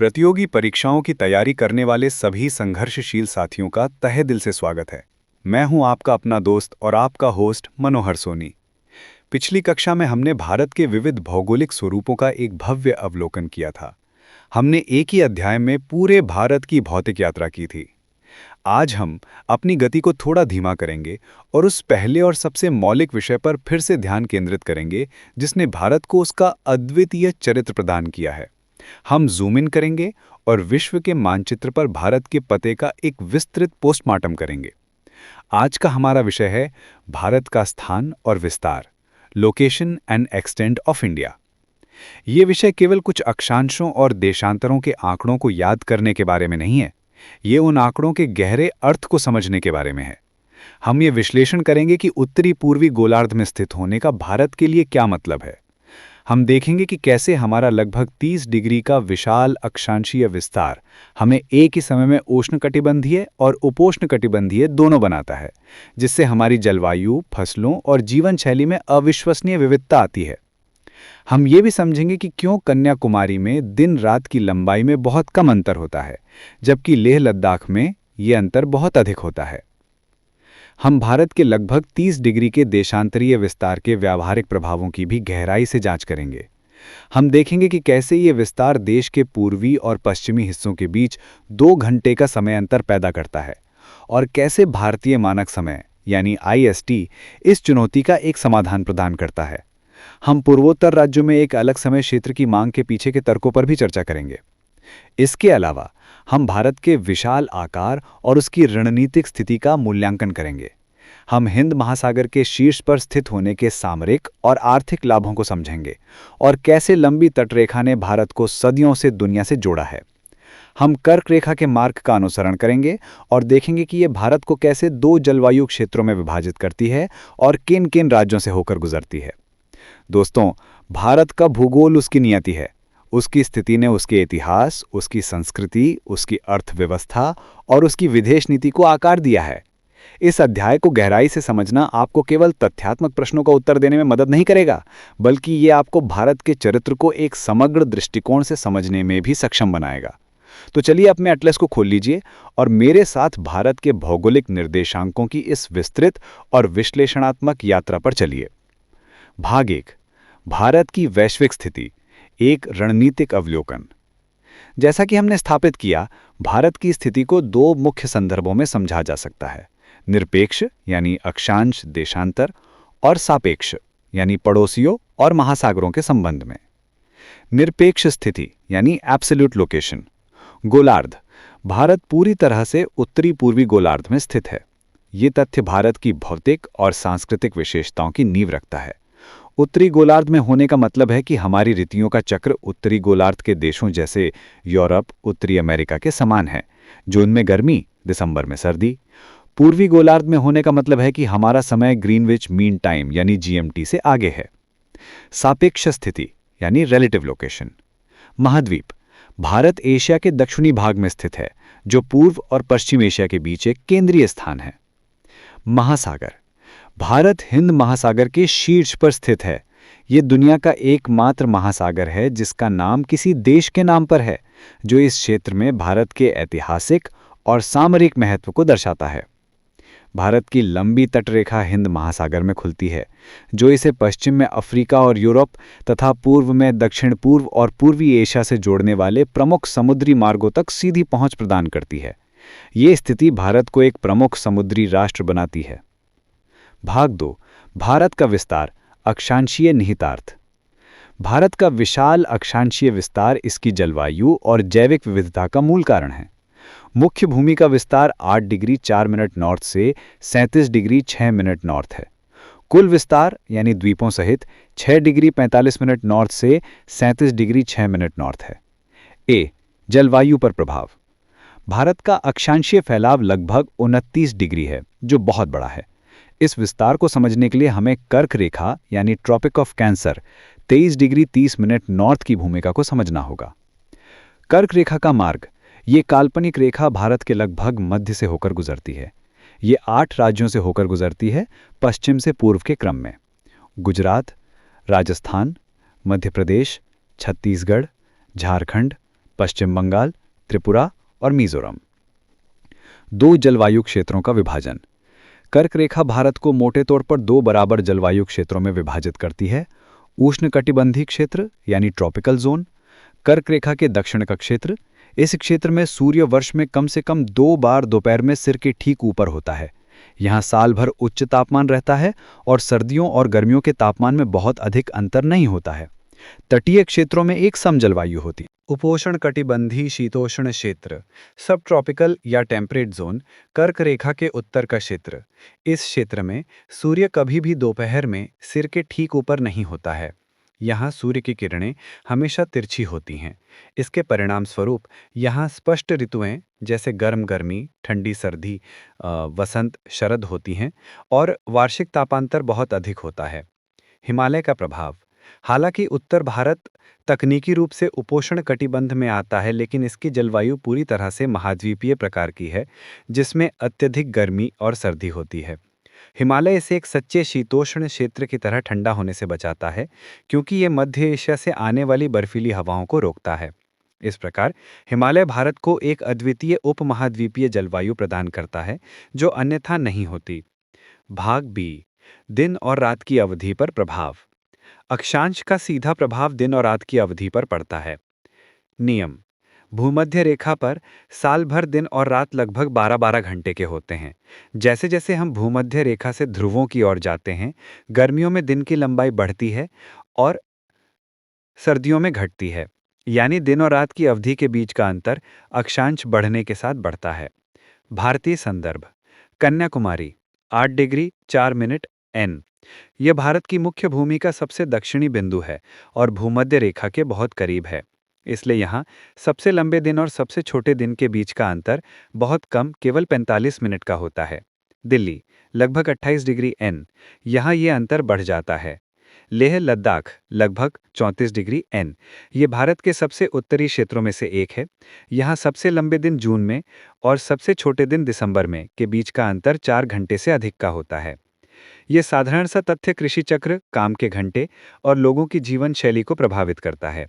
प्रतियोगी परीक्षाओं की तैयारी करने वाले सभी संघर्षशील साथियों का तहे दिल से स्वागत है। मैं हूं आपका अपना दोस्त और आपका होस्ट मनोहर सोनी। पिछली कक्षा में हमने भारत के विविध भौगोलिक स्वरूपों का एक भव्य अवलोकन किया था। हमने एक ही अध्याय में पूरे भारत की भौतिक यात्रा की थी। आज हम अपनी गति को थोड़ा धीमा करेंगे और उस पहले और सबसे मौलिक विषय पर फिर से ध्यान केंद्रित करेंगे जिसने भारत को उसका अद्वितीय चरित्र प्रदान किया है। हम जूम इन करेंगे और विश्व के मानचित्र पर भारत के पते का एक विस्तृत पोस्टमार्टम करेंगे। आज का हमारा विषय है भारत का स्थान और विस्तार, location and extent of India. ये विषय केवल कुछ अक्षांशों और देशांतरों के आंकड़ों को याद करने के बारे में नहीं है। ये उन आंकड़ों के गहरे अर्थ को समझने के बारे में है। हम ये विश्लेषण करेंगे कि उत्तरी पूर्वी गोलार्ध में स्थित होने का भारत के लिए क्या मतलब है। हम देखेंगे कि कैसे हमारा लगभग 30 डिग्री का विशाल अक्षांशीय विस्तार हमें एक ही समय में उष्णकटिबंधीय और उपोष्णकटिबंधीय दोनों बनाता है, जिससे हमारी जलवायु, फसलों और जीवन शैली में अविश्वसनीय विविधता आती है। हम ये भी समझेंगे कि क्यों कन्याकुमारी में दिन रात की लंबाई में बहुत कम अंतर होता है, जबकि लेह लद्दाख में ये अंतर बहुत अधिक होता है। हम भारत के लगभग 30 डिग्री के देशांतरीय विस्तार के व्यावहारिक प्रभावों की भी गहराई से जांच करेंगे। हम देखेंगे कि कैसे ये विस्तार देश के पूर्वी और पश्चिमी हिस्सों के बीच 2 घंटे का समय अंतर पैदा करता है और कैसे भारतीय मानक समय यानी IST इस चुनौती का एक समाधान प्रदान करता है। हम पूर्वोत्तर राज्यों में एक अलग समय क्षेत्र की मांग के पीछे के तर्कों पर भी चर्चा करेंगे। इसके अलावा हम भारत के विशाल आकार और उसकी रणनीतिक स्थिति का मूल्यांकन करेंगे। हम हिंद महासागर के शीर्ष पर स्थित होने के सामरिक और आर्थिक लाभों को समझेंगे और कैसे लंबी तटरेखा ने भारत को सदियों से दुनिया से जोड़ा है। हम कर्क रेखा के मार्ग का अनुसरण करेंगे और देखेंगे कि यह भारत को कैसे 2 जलवायु क्षेत्रों में विभाजित करती है और किन किन राज्यों से होकर गुजरती है। दोस्तों, भारत का भूगोल उसकी नियति है। उसकी स्थिति ने उसके इतिहास, उसकी संस्कृति, उसकी अर्थव्यवस्था और उसकी विदेश नीति को आकार दिया है। इस अध्याय को गहराई से समझना आपको केवल तथ्यात्मक प्रश्नों का उत्तर देने में मदद नहीं करेगा, बल्कि ये आपको भारत के चरित्र को एक समग्र दृष्टिकोण से समझने में भी सक्षम बनाएगा। तो चलिए अपने एटलस को खोल लीजिए और मेरे साथ भारत के भौगोलिक निर्देशांकों की इस विस्तृत और विश्लेषणात्मक यात्रा पर चलिए। भाग 1, भारत की वैश्विक स्थिति, एक रणनीतिक अवलोकन। जैसा कि हमने स्थापित किया, भारत की स्थिति को 2 मुख्य संदर्भों में समझा जा सकता है: निरपेक्ष यानी अक्षांश देशांतर और सापेक्ष यानी पड़ोसियों और महासागरों के संबंध में। निरपेक्ष स्थिति यानी एब्सोल्यूट लोकेशन। गोलार्ध, भारत पूरी तरह से उत्तरी पूर्वी गोलार्ध में स्थित है। ये तथ्य भारत की भौतिक और सांस्कृतिक विशेषताओं की नींव रखता है। उत्तरी गोलार्ध में होने का मतलब है कि हमारी ऋतुओं का चक्र उत्तरी गोलार्ध के देशों जैसे यूरोप, उत्तरी अमेरिका के समान है। जून में गर्मी, दिसंबर में सर्दी। पूर्वी गोलार्ध में होने का मतलब है कि हमारा समय ग्रीनविच मीन टाइम यानी GMT से आगे है। सापेक्ष स्थिति यानी रिलेटिव लोकेशन। महाद्वीप, भारत एशिया के दक्षिणी भाग में स्थित है, जो पूर्व और पश्चिम एशिया के बीच एक केंद्रीय स्थान है। महासागर, भारत हिंद महासागर के शीर्ष पर स्थित है। ये दुनिया का एकमात्र महासागर है जिसका नाम किसी देश के नाम पर है, जो इस क्षेत्र में भारत के ऐतिहासिक और सामरिक महत्व को दर्शाता है। भारत की लंबी तटरेखा हिंद महासागर में खुलती है, जो इसे पश्चिम में अफ्रीका और यूरोप तथा पूर्व में दक्षिण पूर्व और पूर्वी एशिया से जोड़ने वाले प्रमुख समुद्री मार्गों तक सीधी पहुंच प्रदान करती है। ये स्थिति भारत को एक प्रमुख समुद्री राष्ट्र बनाती है। भाग 2, भारत का विस्तार, अक्षांशीय निहितार्थ। भारत का विशाल अक्षांशीय विस्तार इसकी जलवायु और जैविक विविधता का मूल कारण है। मुख्य भूमि का विस्तार 8 डिग्री 4 मिनट नॉर्थ से 37 डिग्री 6 मिनट नॉर्थ है। कुल विस्तार यानी द्वीपों सहित 6 डिग्री 45 मिनट नॉर्थ से 37 डिग्री 6 मिनट नॉर्थ है। ए, जलवायु पर प्रभाव। भारत का अक्षांशीय फैलाव लगभग 29 डिग्री है, जो बहुत बड़ा है। इस विस्तार को समझने के लिए हमें कर्क रेखा यानी tropic of cancer 23 degree 30 minute north की भूमिका को समझना होगा। कर्क रेखा का मार्ग, ये काल्पनिक रेखा भारत के लगभग मध्य से होकर गुजरती है। ये 8 राज्यों से होकर गुजरती है, पश्चिम से पूर्व के क्रम में: गुजरात, राजस्थान, मध्य प्रदेश, छत्तीसगढ़, झारखंड, पश्चिम बंगाल, त्रिपुरा और मिजोरम। दो जलवायु क्षेत्रों का विभाजन। कर्क रेखा भारत को मोटे तौर पर दो बराबर जलवायु क्षेत्रों में विभाजित करती है। उष्णकटिबंधीय क्षेत्र यानी ट्रॉपिकल जोन, कर्क रेखा के दक्षिण का क्षेत्र। इस क्षेत्र में सूर्य वर्ष में कम से कम 2 बार दोपहर में सिर के ठीक ऊपर होता है। यहाँ साल भर उच्च तापमान रहता है और सर्दियों और गर्मियों के तापमान में बहुत अधिक अंतर नहीं होता है। तटीय क्षेत्रों में एक सम जलवायु होती है। उपोष्ण कटिबंधीय शीतोष्ण क्षेत्र, सब ट्रॉपिकल या टेम्परेट जोन, कर्क रेखा के उत्तर का क्षेत्र। इस क्षेत्र में सूर्य कभी भी दोपहर में सिर के ठीक ऊपर नहीं होता है। यहाँ सूर्य की किरणें हमेशा तिरछी होती हैं। इसके परिणाम स्वरूप यहाँ स्पष्ट ऋतुएं जैसे गर्म गर्मी, ठंडी सर्दी, वसंत शरद होती हैं और वार्षिक तापांतर बहुत अधिक होता है। हिमालय का प्रभाव। हालांकि उत्तर भारत तकनीकी रूप से उपोष्ण कटिबंध में आता है, लेकिन इसकी जलवायु पूरी तरह से महाद्वीपीय प्रकार की है, जिसमें अत्यधिक गर्मी और सर्दी होती है। हिमालय इसे एक सच्चे शीतोष्ण क्षेत्र की तरह ठंडा होने से बचाता है, क्योंकि ये मध्य एशिया से आने वाली बर्फीली हवाओं को रोकता है। इस प्रकार हिमालय भारत को एक अद्वितीय उपमहाद्वीपीय जलवायु प्रदान करता है, जो अन्यथा नहीं होती। भाग बी, दिन और रात की अवधि पर प्रभाव। अक्षांश का सीधा प्रभाव दिन और रात की अवधि पर पड़ता है। नियम। भूमध्य रेखा पर साल भर दिन और रात लगभग 12-12 घंटे के होते हैं। जैसे जैसे हम भूमध्य रेखा से ध्रुवों की ओर जाते हैं, गर्मियों में दिन की लंबाई बढ़ती है और सर्दियों में घटती है। यानी दिन और रात की अवधि के बीच का अंतर अक्षांश बढ़ने के साथ बढ़ता है। भारतीय संदर्भ। Kanyakumari 8 degree 4 minute N. यह भारत की मुख्य भूमि का सबसे दक्षिणी बिंदु है और भूमध्य रेखा के बहुत करीब है। इसलिए यहाँ सबसे लंबे दिन और सबसे छोटे दिन के बीच का अंतर बहुत कम, केवल 45 मिनट का होता है। दिल्ली लगभग 28 डिग्री एन। यहाँ ये अंतर बढ़ जाता है। लेह लद्दाख लगभग 34 डिग्री एन। ये भारत के सबसे उत्तरी क्षेत्रों में से एक है। यहाँ सबसे लंबे दिन जून में और सबसे छोटे दिन दिसंबर में के बीच का अंतर 4 घंटे से अधिक का होता है। ये साधारण सा तथ्य कृषि चक्र, काम के घंटे और लोगों की जीवन शैली को प्रभावित करता है।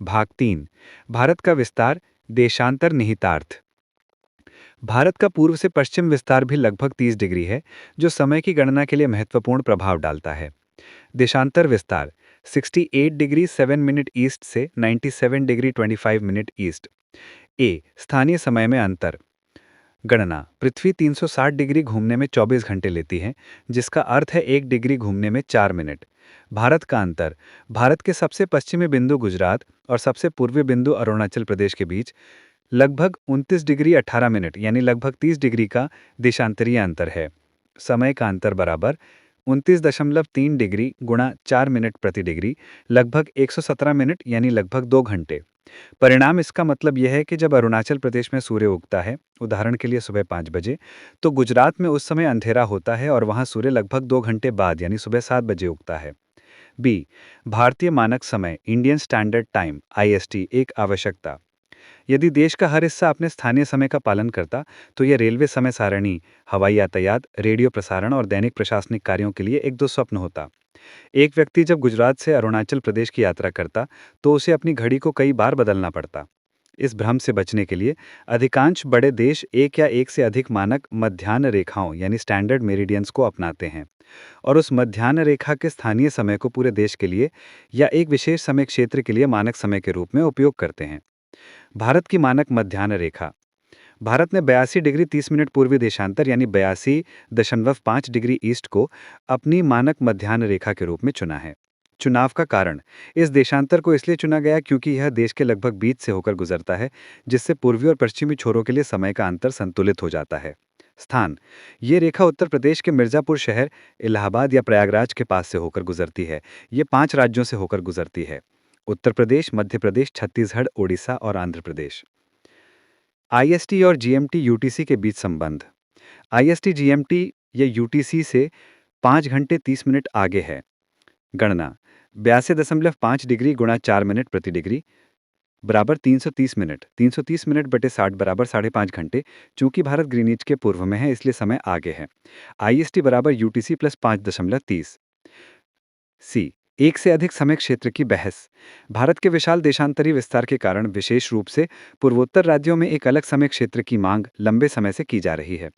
भाग 3, भारत का विस्तार, देशांतर निहितार्थ। भारत का पूर्व से पश्चिम विस्तार भी लगभग 30 डिग्री है, जो समय की गणना के लिए महत्वपूर्ण प्रभाव डालता है। देशांतर विस्तार 68 डिग्री 7 मिनट ईस्ट से 97 डिग्री 25 मिनट ईस्ट। ए स्थानीय समय में अंतर। गणना। पृथ्वी 360 डिग्री घूमने में 24 घंटे लेती है, जिसका अर्थ है 1 डिग्री घूमने में 4 मिनट। भारत का अंतर। भारत के सबसे पश्चिमी बिंदु गुजरात और सबसे पूर्वी बिंदु अरुणाचल प्रदेश के बीच लगभग 29 डिग्री 18 मिनट यानी लगभग 30 डिग्री का देशांतरीय अंतर है। समय का अंतर बराबर 29.3 डिग्री गुणा 4 मिनट प्रति डिग्री, लगभग 117 मिनट यानी लगभग 2 घंटे। परिणाम इसका मतलब यह है कि जब अरुणाचल प्रदेश में सूर्य उगता है, उदाहरण के लिए सुबह 5 बजे, तो गुजरात में उस समय अंधेरा होता है और वहां सूर्य लगभग 2 घंटे बाद यानी सुबह 7 बजे उगता है। बी भारतीय मानक समय इंडियन स्टैंडर्ड टाइम आईएसटी एक आवश्यकता। यदि देश का हर हिस्सा अपने स्थानीय समय का पालन करता, तो यह रेलवे समय सारणी, हवाई यातायात, रेडियो प्रसारण और दैनिक प्रशासनिक कार्यों के लिए एक दो स्वप्न होता। एक व्यक्ति जब गुजरात से अरुणाचल प्रदेश की यात्रा करता, तो उसे अपनी घड़ी को कई बार बदलना पड़ता। इस भ्रम से बचने के लिए अधिकांश बड़े देश एक या एक से अधिक मानक मध्याह्न रेखाओं यानी स्टैंडर्ड मेरिडियंस को अपनाते हैं और उस मध्याह्न रेखा के स्थानीय समय को पूरे देश के लिए या एक विशेष समय क्षेत्र के लिए मानक समय के रूप में उपयोग करते हैं। भारत की मानक मध्याह्न रेखा। भारत ने 82 डिग्री 30 मिनट पूर्वी देशांतर यानी 82.5 डिग्री ईस्ट को अपनी मानक मध्याह्न रेखा के रूप में चुना है। चुनाव का कारण। इस देशांतर को इसलिए चुना गया क्योंकि यह देश के लगभग बीच से होकर गुजरता है, जिससे पूर्वी और पश्चिमी छोरों के लिए समय का अंतर संतुलित हो जाता है। स्थान। ये रेखा उत्तर प्रदेश के मिर्जापुर शहर, इलाहाबाद या प्रयागराज के पास से होकर गुजरती है। ये 5 राज्यों से होकर गुजरती है: उत्तर प्रदेश, मध्य प्रदेश, छत्तीसगढ़, ओडिशा और आंध्र प्रदेश। आईएसटी और जीएमटी यूटीसी के बीच संबंध। आईएसटी जीएमटी या यूटीसी से 5 घंटे 30 मिनट आगे है। गणना। 82.5 डिग्री गुणा 4 मिनट प्रति डिग्री बराबर 330 मिनट। 330 मिनट बटे 60 बराबर 5.5 घंटे। चूंकि भारत ग्रीनिच के पूर्व में है, इसलिए समय आगे है। आईएसटी बराबर यूटीसी प्लस 5.30। सी एक से अधिक समय क्षेत्र की बहस। भारत के विशाल देशांतरी विस्तार के कारण विशेष रूप से पूर्वोत्तर राज्यों में एक अलग समय क्षेत्र की मांग लंबे समय से की जा रही है।